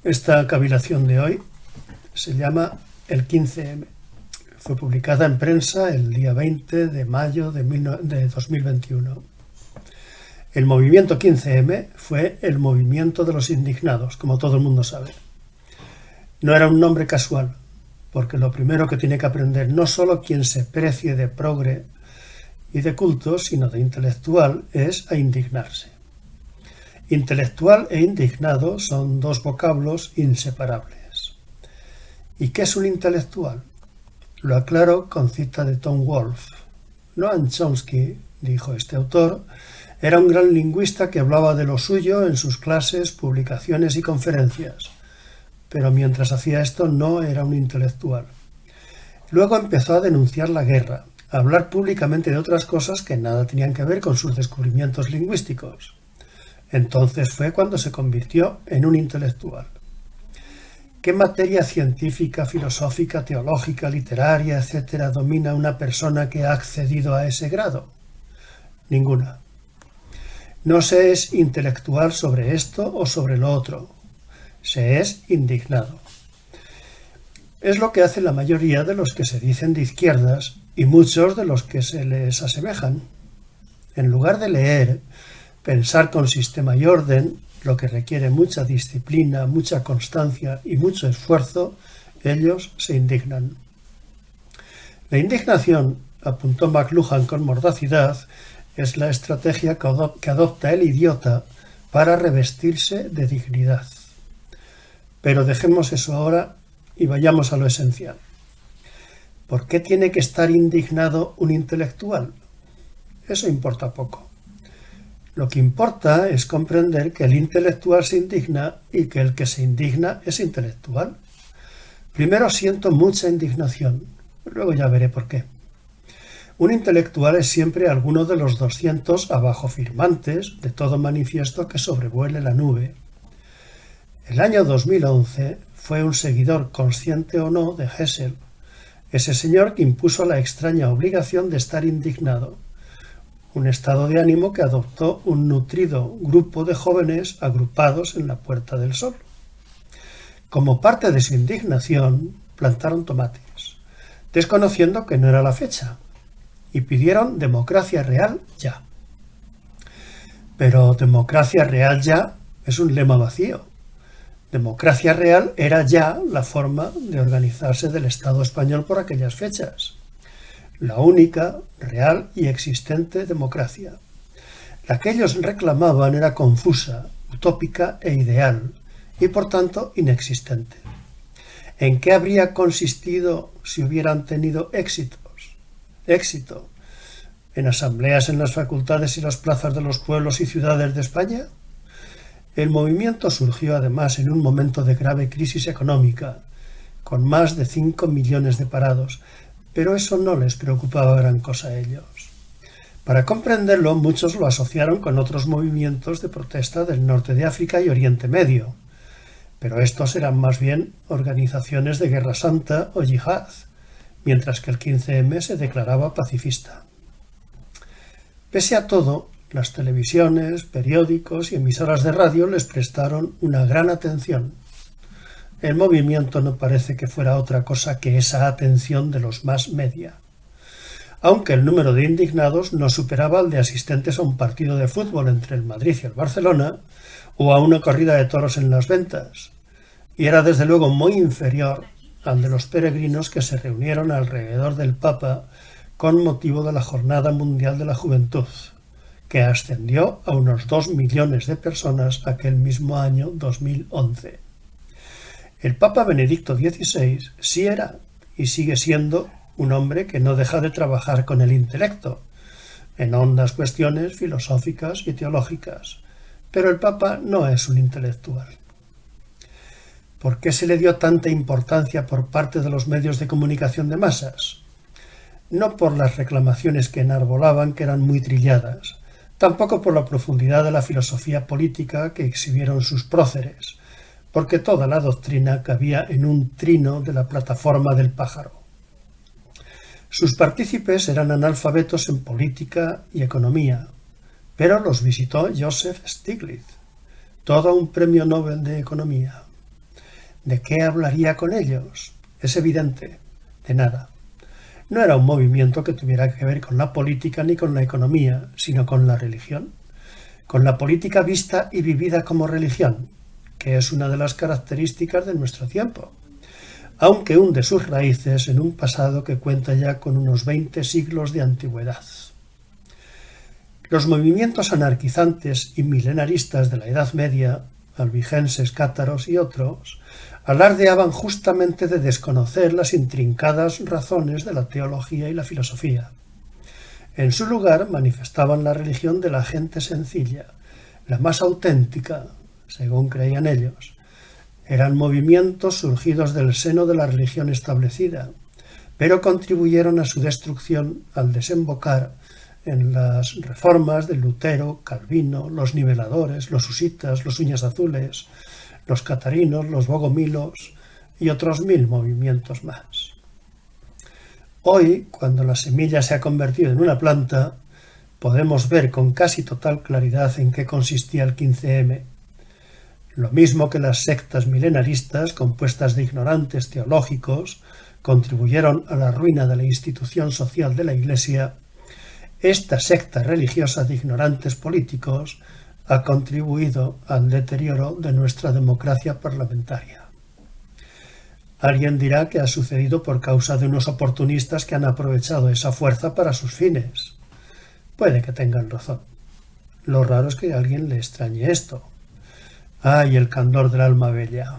Esta cavilación de hoy se llama el 15M. Fue publicada en prensa el día 20 de mayo de 2021. El movimiento 15M fue el movimiento de los indignados, como todo el mundo sabe. No era un nombre casual, porque lo primero que tiene que aprender no solo quien se precie de progre y de culto, sino de intelectual, es a indignarse. Intelectual e indignado son dos vocablos inseparables. ¿Y qué es un intelectual? Lo aclaro con cita de Tom Wolfe. Noam Chomsky, dijo este autor, era un gran lingüista que hablaba de lo suyo en sus clases, publicaciones y conferencias, pero mientras hacía esto no era un intelectual. Luego empezó a denunciar la guerra, a hablar públicamente de otras cosas que nada tenían que ver con sus descubrimientos lingüísticos. Entonces fue cuando se convirtió en un intelectual. ¿Qué materia científica, filosófica, teológica, literaria, etcétera, domina una persona que ha accedido a ese grado? Ninguna. No se es intelectual sobre esto o sobre lo otro. Se es indignado. Es lo que hacen la mayoría de los que se dicen de izquierdas y muchos de los que se les asemejan. En lugar de leer, pensar con sistema y orden, lo que requiere mucha disciplina, mucha constancia y mucho esfuerzo, ellos se indignan. La indignación, apuntó McLuhan con mordacidad, es la estrategia que adopta el idiota para revestirse de dignidad. Pero dejemos eso ahora y vayamos a lo esencial. ¿Por qué tiene que estar indignado un intelectual? Eso importa poco. Lo que importa es comprender que el intelectual se indigna y que el que se indigna es intelectual. Primero siento mucha indignación, luego ya veré por qué. Un intelectual es siempre alguno de los 200 abajo firmantes de todo manifiesto que sobrevuele la nube. El año 2011 fue un seguidor, consciente o no, de Hessel, ese señor que impuso la extraña obligación de estar indignado. Un estado de ánimo que adoptó un nutrido grupo de jóvenes agrupados en la Puerta del Sol. Como parte de su indignación, plantaron tomates, desconociendo que no era la fecha, y pidieron democracia real ya. Pero democracia real ya es un lema vacío. Democracia real era ya la forma de organizarse del Estado español por aquellas fechas. La única, real y existente democracia. La que ellos reclamaban era confusa, utópica e ideal, y por tanto inexistente. ¿En qué habría consistido si hubieran tenido éxito? ¿En asambleas en las facultades y las plazas de los pueblos y ciudades de España? El movimiento surgió además en un momento de grave crisis económica, con más de 5 millones de parados, pero eso no les preocupaba gran cosa a ellos. Para comprenderlo, muchos lo asociaron con otros movimientos de protesta del norte de África y Oriente Medio, pero estos eran más bien organizaciones de guerra santa o yihad, mientras que el 15M se declaraba pacifista. Pese a todo, las televisiones, periódicos y emisoras de radio les prestaron una gran atención. El movimiento no parece que fuera otra cosa que esa atención de los más media. Aunque el número de indignados no superaba el de asistentes a un partido de fútbol entre el Madrid y el Barcelona o a una corrida de toros en Las Ventas, y era desde luego muy inferior al de los peregrinos que se reunieron alrededor del Papa con motivo de la Jornada Mundial de la Juventud, que ascendió a unos 2 millones de personas aquel mismo año 2011. El Papa Benedicto XVI sí era y sigue siendo un hombre que no deja de trabajar con el intelecto, en hondas cuestiones filosóficas y teológicas, pero el Papa no es un intelectual. ¿Por qué se le dio tanta importancia por parte de los medios de comunicación de masas? No por las reclamaciones que enarbolaban, que eran muy trilladas, tampoco por la profundidad de la filosofía política que exhibieron sus próceres, porque toda la doctrina cabía en un trino de la plataforma del pájaro. Sus partícipes eran analfabetos en política y economía, pero los visitó Joseph Stiglitz, todo un premio Nobel de Economía. ¿De qué hablaría con ellos? Es evidente, de nada. No era un movimiento que tuviera que ver con la política ni con la economía, sino con la religión, con la política vista y vivida como religión, que es una de las características de nuestro tiempo, aunque hunde sus raíces en un pasado que cuenta ya con unos 20 siglos de antigüedad. Los movimientos anarquizantes y milenaristas de la Edad Media, albigenses, cátaros y otros, alardeaban justamente de desconocer las intrincadas razones de la teología y la filosofía. En su lugar manifestaban la religión de la gente sencilla, la más auténtica, según creían ellos. Eran movimientos surgidos del seno de la religión establecida, pero contribuyeron a su destrucción al desembocar en las reformas de Lutero, Calvino, los niveladores, los husitas, los uñas azules, los catarinos, los bogomilos y otros 1000 movimientos más. Hoy, cuando la semilla se ha convertido en una planta, podemos ver con casi total claridad en qué consistía el 15M. Lo mismo que las sectas milenaristas, compuestas de ignorantes teológicos, contribuyeron a la ruina de la institución social de la Iglesia, esta secta religiosa de ignorantes políticos ha contribuido al deterioro de nuestra democracia parlamentaria. Alguien dirá que ha sucedido por causa de unos oportunistas que han aprovechado esa fuerza para sus fines. Puede que tengan razón. Lo raro es que a alguien le extrañe esto. ¡Ay, el candor del alma bella!